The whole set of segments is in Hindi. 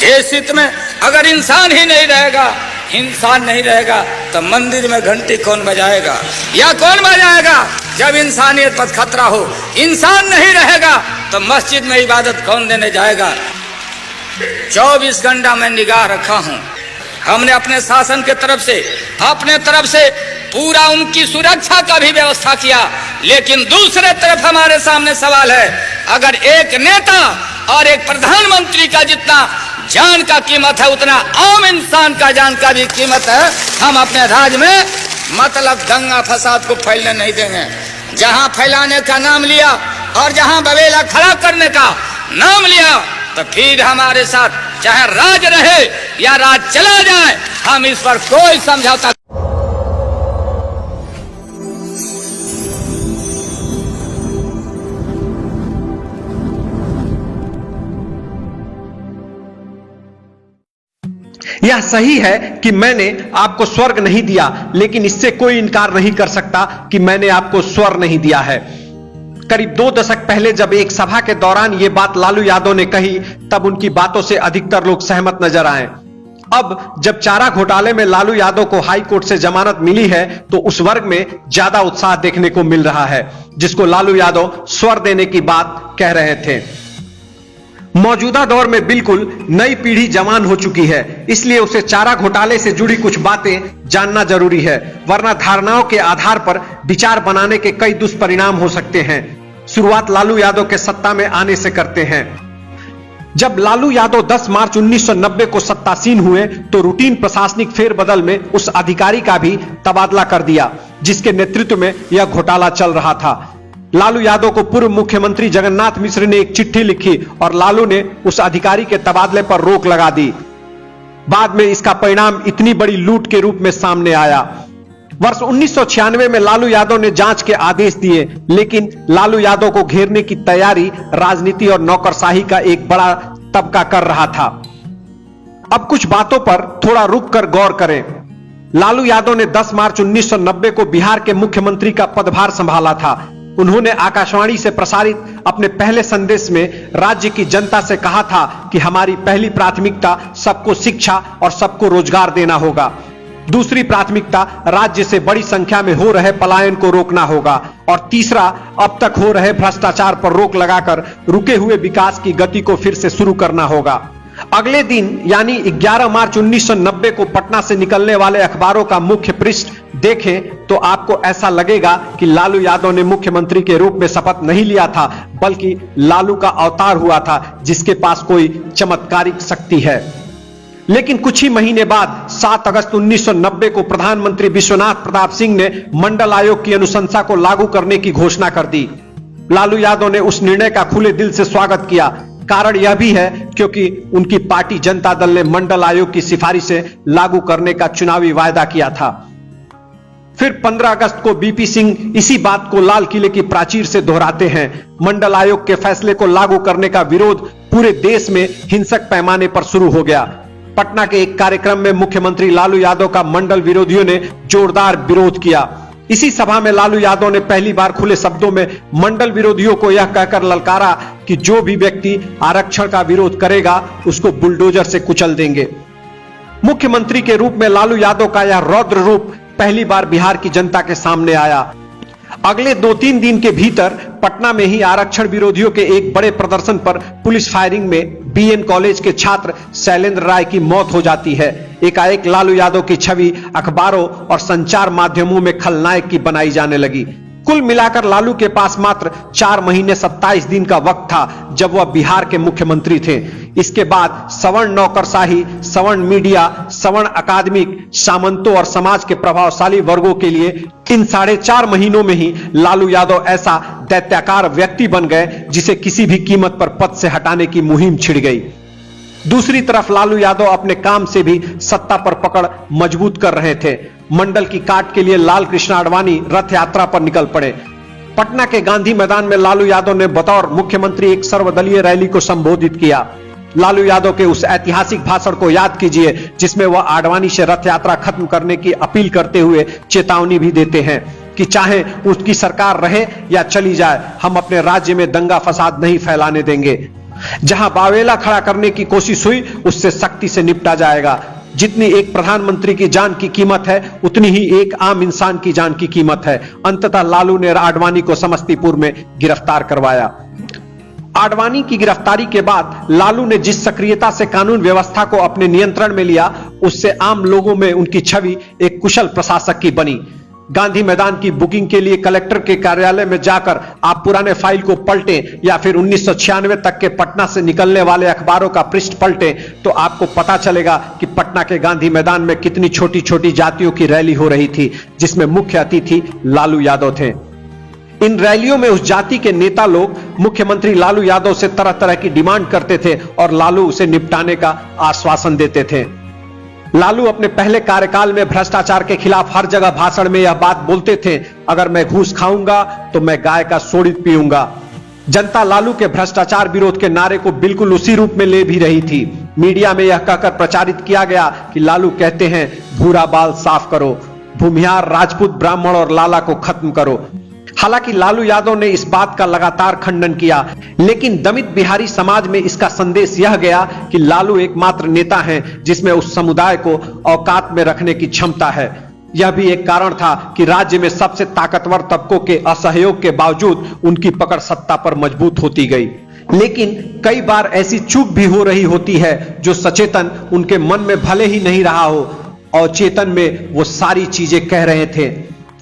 इस हित में अगर इंसान ही नहीं रहेगा, इंसान नहीं रहेगा, तो मंदिर में घंटी कौन बजाएगा या कौन बजाएगा? जब इंसानियत पर खतरा हो, इंसान नहीं रहेगा तो मस्जिद में इबादत कौन देने जाएगा? 24 घंटा मैं निगाह रखा हूं। हमने अपने शासन के तरफ से, अपने तरफ से पूरा उनकी सुरक्षा का भी व्यवस्था किया, लेकिन दूसरे तरफ हमारे सामने सवाल है, अगर एक नेता और एक प्रधानमंत्री का जितना जान का कीमत है उतना आम इंसान का जान का भी कीमत है। हम अपने राज्य में मतलब दंगा फसाद को फैलने नहीं देंगे। जहां फैलाने का नाम लिया और जहां बवेला खड़ा करने का नाम लिया, तो फिर हमारे साथ चाहे राज रहे या राज चला जाए, हम इस पर कोई समझौता। यह सही है कि मैंने आपको स्वर्ग नहीं दिया, लेकिन इससे कोई इनकार नहीं कर सकता कि मैंने आपको स्वर्ग नहीं दिया है। करीब 2 दशक पहले जब एक सभा के दौरान यह बात लालू यादव ने कही, तब उनकी बातों से अधिकतर लोग सहमत नजर आए। अब जब चारा घोटाले में लालू यादव को हाई कोर्ट से जमानत मिली है, तो उस वर्ग में ज्यादा उत्साह देखने को मिल रहा है, जिसको लालू यादव स्वर्ग देने की बात कह रहे थे। मौजूदा दौर में बिल्कुल नई पीढ़ी जवान हो चुकी है, इसलिए उसे चारा घोटाले से जुड़ी कुछ बातें जानना जरूरी है, वरना धारणाओं के आधार पर विचार बनाने के कई दुष्परिणाम हो सकते हैं। शुरुआत लालू यादव के सत्ता में आने से करते हैं। जब लालू यादव 10 मार्च 1990 को सत्तासीन हुए, तो रूटीन प्रशासनिक फेरबदल में उस अधिकारी का भी तबादला कर दिया जिसके नेतृत्व में यह घोटाला चल रहा था। लालू यादव को पूर्व मुख्यमंत्री जगन्नाथ मिश्र ने एक चिट्ठी लिखी और लालू ने उस अधिकारी के तबादले पर रोक लगा दी। बाद में इसका परिणाम इतनी बड़ी लूट के रूप में सामने आया। वर्ष 1996 में लालू यादव ने जांच के आदेश दिए, लेकिन लालू यादव को घेरने की तैयारी राजनीति और नौकरशाही का एक बड़ा तबका कर रहा था। अब कुछ बातों पर थोड़ा रुक कर गौर करें। लालू यादव ने 10 मार्च 1990 को बिहार के मुख्यमंत्री का पदभार संभाला था। उन्होंने आकाशवाणी से प्रसारित अपने पहले संदेश में राज्य की जनता से कहा था कि हमारी पहली प्राथमिकता सबको शिक्षा और सबको रोजगार देना होगा। दूसरी प्राथमिकता राज्य से बड़ी संख्या में हो रहे पलायन को रोकना होगा, और तीसरा अब तक हो रहे भ्रष्टाचार पर रोक लगाकर रुके हुए विकास की गति को फिर से शुरू करना होगा। अगले दिन यानी 11 मार्च 1990 को पटना से निकलने वाले अखबारों का मुख्य पृष्ठ देखें तो आपको ऐसा लगेगा कि लालू यादव ने मुख्यमंत्री के रूप में शपथ नहीं लिया था, बल्कि लालू का अवतार हुआ था जिसके पास कोई चमत्कारिक शक्ति है। लेकिन कुछ ही महीने बाद 7 अगस्त 1990 को प्रधानमंत्री विश्वनाथ प्रताप सिंह ने मंडल आयोग की अनुशंसा को लागू करने की घोषणा कर दी। लालू यादव ने उस निर्णय का खुले दिल से स्वागत किया। कारण यह भी है क्योंकि उनकी पार्टी जनता दल ने मंडल आयोग की सिफारिशें लागू करने का चुनावी वायदा किया था। फिर 15 अगस्त को बीपी सिंह इसी बात को लाल किले की प्राचीर से दोहराते हैं। मंडल आयोग के फैसले को लागू करने का विरोध पूरे देश में हिंसक पैमाने पर शुरू हो गया। पटना के एक कार्यक्रम में मुख्यमंत्री लालू यादव का मंडल विरोधियों ने जोरदार विरोध किया। इसी सभा में लालू यादव ने पहली बार खुले शब्दों में मंडल विरोधियों को यह कहकर ललकारा कि जो भी व्यक्ति आरक्षण का विरोध करेगा उसको बुलडोजर से कुचल देंगे। मुख्यमंत्री के रूप में लालू यादव का यह रौद्र रूप पहली बार बिहार की जनता के सामने आया। अगले 2-3 दिन के भीतर पटना में ही आरक्षण विरोधियों के एक बड़े प्रदर्शन पर पुलिस फायरिंग में बीएन कॉलेज के छात्र शैलेंद्र राय की मौत हो जाती है। एकाएक लालू यादव की छवि अखबारों और संचार माध्यमों में खलनायक की बनाई जाने लगी। कुल मिलाकर लालू के पास मात्र 4 महीने 27 दिन का वक्त था जब वह बिहार के मुख्यमंत्री थे। इसके बाद सवर्ण नौकरशाही, सवर्ण मीडिया, सवर्ण अकादमिक, सामंतों और समाज के प्रभावशाली वर्गों के लिए इन 4.5 महीनों में ही लालू यादव ऐसा दैत्याकार व्यक्ति बन गए जिसे किसी भी कीमत पर पद से हटाने की मुहिम छिड़ गई। दूसरी तरफ लालू यादव अपने काम से भी सत्ता पर पकड़ मजबूत कर रहे थे। मंडल की काट के लिए लाल कृष्ण आडवाणी रथ यात्रा पर निकल पड़े। पटना के गांधी मैदान में लालू यादव ने बतौर मुख्यमंत्री एक सर्वदलीय रैली को संबोधित किया। लालू यादव के उस ऐतिहासिक भाषण को याद कीजिए जिसमें वह आडवाणी से रथ यात्रा खत्म करने की अपील करते हुए चेतावनी भी देते हैं कि चाहे उसकी सरकार रहे या चली जाए, हम अपने राज्य में दंगा फसाद नहीं फैलाने देंगे। जहां बावेला खड़ा करने की कोशिश हुई उससे सख्ती से निपटा जाएगा। जितनी एक प्रधानमंत्री की जान की कीमत है उतनी ही एक आम इंसान की जान की कीमत है। अंततः लालू ने आडवाणी को समस्तीपुर में गिरफ्तार करवाया। आडवाणी की गिरफ्तारी के बाद लालू ने जिस सक्रियता से कानून व्यवस्था को अपने नियंत्रण में लिया, उससे आम लोगों में उनकी छवि एक कुशल प्रशासक की बनी। गांधी मैदान की बुकिंग के लिए कलेक्टर के कार्यालय में जाकर आप पुराने फाइल को पलटें या फिर 1996 तक के पटना से निकलने वाले अखबारों का पृष्ठ पलटें तो आपको पता चलेगा कि पटना के गांधी मैदान में कितनी छोटी छोटी जातियों की रैली हो रही थी, जिसमें मुख्य अतिथि लालू यादव थे। इन रैलियों में उस जाति के नेता लोग मुख्यमंत्री लालू यादव से तरह तरह की डिमांड करते थे और लालू उसे निपटाने का आश्वासन देते थे। लालू अपने पहले कार्यकाल में भ्रष्टाचार के खिलाफ हर जगह भाषण में यह बात बोलते थे, अगर मैं घूस खाऊंगा तो मैं गाय का सोडित पीऊंगा। जनता लालू के भ्रष्टाचार विरोध के नारे को बिल्कुल उसी रूप में ले भी रही थी। मीडिया में यह कहकर प्रचारित किया गया कि लालू कहते हैं भूरा बाल साफ करो, भूमिहार, राजपूत, ब्राह्मण और लाला को खत्म करो। हालांकि लालू यादव ने इस बात का लगातार खंडन किया, लेकिन दमित बिहारी समाज में इसका संदेश यह गया कि लालू एकमात्र नेता हैं जिसमें उस समुदाय को औकात में रखने की क्षमता है। यह भी एक कारण था कि राज्य में सबसे ताकतवर तबकों के असहयोग के बावजूद उनकी पकड़ सत्ता पर मजबूत होती गई। लेकिन कई बार ऐसी चूक भी हो रही होती है जो सचेतन उनके मन में भले ही नहीं रहा हो, अवचेतन में वो सारी चीजें कह रहे थे।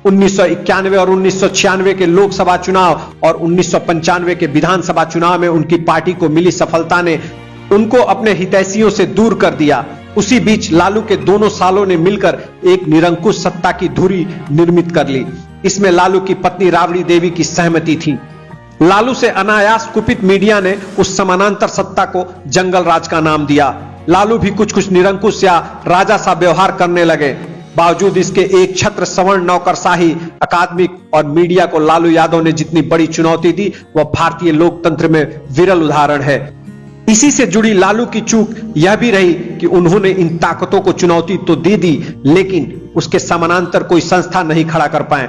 1991 और 1996 के लोकसभा चुनाव और 1995 के विधानसभा चुनाव में उनकी पार्टी को मिली सफलता ने उनको अपने हितैषियों से दूर कर दिया। उसी बीच लालू के दोनों सालों ने मिलकर एक निरंकुश सत्ता की धुरी निर्मित कर ली। इसमें लालू की पत्नी राबड़ी देवी की सहमति थी। लालू से अनायास कुपित मीडिया ने उस समानांतर सत्ता को जंगल राज का नाम दिया। लालू भी कुछ कुछ निरंकुश या राजा सा व्यवहार करने लगे। बावजूद इसके एक छत्र सवर्ण नौकरशाही, अकादमिक और मीडिया को लालू यादव ने जितनी बड़ी चुनौती दी वह भारतीय लोकतंत्र में विरल उदाहरण है। इसी से जुड़ी लालू की चूक यह भी रही कि उन्होंने इन ताकतों को चुनौती तो दे दी, लेकिन उसके समानांतर कोई संस्था नहीं खड़ा कर पाए।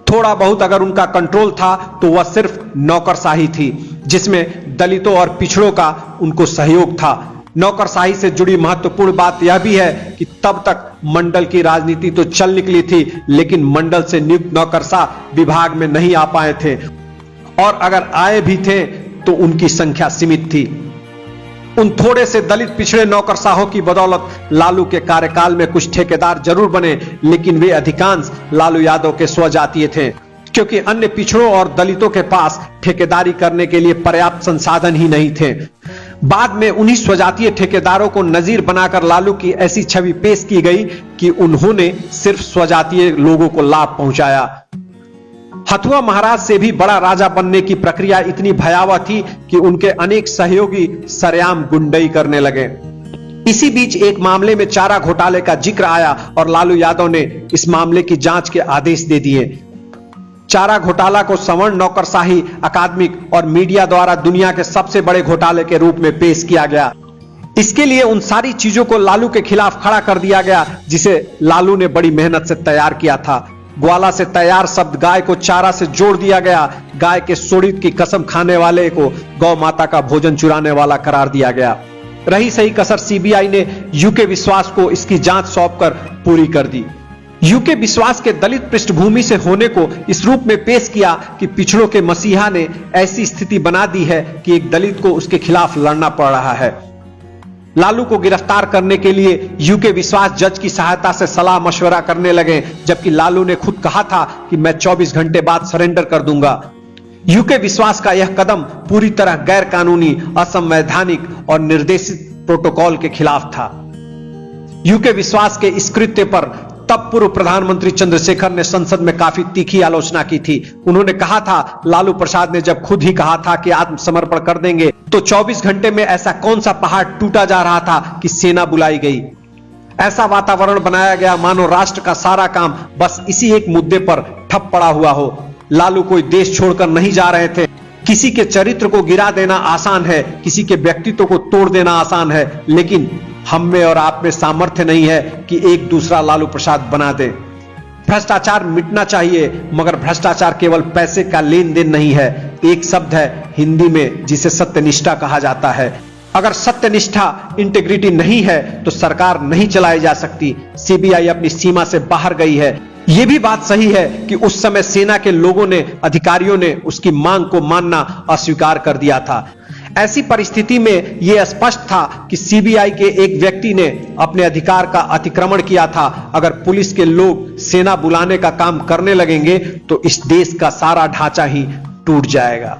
थोड़ा बहुत अगर उनका कंट्रोल था तो वह सिर्फ नौकरशाही थी, जिसमें दलितों और पिछड़ों का उनको सहयोग था। नौकरशाही से जुड़ी महत्वपूर्ण बात यह भी है कि तब तक मंडल की राजनीति तो चल निकली थी, लेकिन मंडल से नियुक्त नौकरशाह विभाग में नहीं आ पाए थे, और अगर आए भी थे तो उनकी संख्या सीमित थी। उन थोड़े से दलित पिछड़े नौकरशाहों की बदौलत लालू के कार्यकाल में कुछ ठेकेदार जरूर बने, लेकिन वे अधिकांश लालू यादव के स्वजातीय थे, क्योंकि अन्य पिछड़ों और दलितों के पास ठेकेदारी करने के लिए पर्याप्त संसाधन ही नहीं थे। बाद में उन्हीं स्वजातीय ठेकेदारों को नजीर बनाकर लालू की ऐसी छवि पेश की गई कि उन्होंने सिर्फ स्वजातीय लोगों को लाभ पहुंचाया। हथुआ महाराज से भी बड़ा राजा बनने की प्रक्रिया इतनी भयावह थी कि उनके अनेक सहयोगी सरेआम गुंडई करने लगे। इसी बीच एक मामले में चारा घोटाले का जिक्र आया और लालू यादव ने इस मामले की जांच के आदेश दे दिए। चारा घोटाला को सवर्ण नौकरशाही, अकादमिक और मीडिया द्वारा दुनिया के सबसे बड़े घोटाले के रूप में पेश किया गया। इसके लिए उन सारी चीजों को लालू के खिलाफ खड़ा कर दिया गया जिसे लालू ने बड़ी मेहनत से तैयार किया था। ग्वाला से तैयार शब्द गाय को चारा से जोड़ दिया गया। गाय के सोडित की कसम खाने वाले को गौ माता का भोजन चुराने वाला करार दिया गया। रही सही कसर सीबीआई ने यूके विश्वास को इसकी जांच सौंपकर पूरी कर दी। यूके विश्वास के दलित पृष्ठभूमि से होने को इस रूप में पेश किया कि पिछड़ों के मसीहा ने ऐसी स्थिति बना दी है कि एक दलित को उसके खिलाफ लड़ना पड़ रहा है। लालू को गिरफ्तार करने के लिए यूके विश्वास जज की सहायता से सलाह मशवरा करने लगे, जबकि लालू ने खुद कहा था कि मैं 24 घंटे बाद सरेंडर कर दूंगा। यूके विश्वास का यह कदम पूरी तरह गैर कानूनी, असंवैधानिक और निर्देशित प्रोटोकॉल के खिलाफ था। यूके विश्वास के इस कृत्य पर तब पूर्व प्रधानमंत्री चंद्रशेखर ने संसद में काफी तीखी आलोचना की थी। उन्होंने कहा था, लालू प्रसाद ने जब खुद ही कहा था कि आत्मसमर्पण कर देंगे, तो 24 घंटे में ऐसा कौन सा पहाड़ टूटा जा रहा था कि सेना बुलाई गई। ऐसा वातावरण बनाया गया मानो राष्ट्र का सारा काम बस इसी एक मुद्दे पर ठप पड़ा हुआ हो। लालू कोई देश छोड़कर नहीं जा रहे थे। किसी के चरित्र को गिरा देना आसान है, किसी के व्यक्तित्व को तोड़ देना आसान है, लेकिन हम में और आप में सामर्थ्य नहीं है कि एक दूसरा लालू प्रसाद बना दे। भ्रष्टाचार मिटना चाहिए, मगर भ्रष्टाचार केवल पैसे का लेन देन नहीं है। एक शब्द है हिंदी में जिसे सत्यनिष्ठा कहा जाता है। अगर सत्यनिष्ठा, इंटेग्रिटी नहीं है तो सरकार नहीं चलाई जा सकती। सीबीआई अपनी सीमा से बाहर गई है। यह भी बात सही है कि उस समय सेना के लोगों ने, अधिकारियों ने उसकी मांग को मानना अस्वीकार कर दिया था। ऐसी परिस्थिति में यह स्पष्ट था कि सीबीआई के एक व्यक्ति ने अपने अधिकार का अतिक्रमण किया था। अगर पुलिस के लोग सेना बुलाने का काम करने लगेंगे तो इस देश का सारा ढांचा ही टूट जाएगा।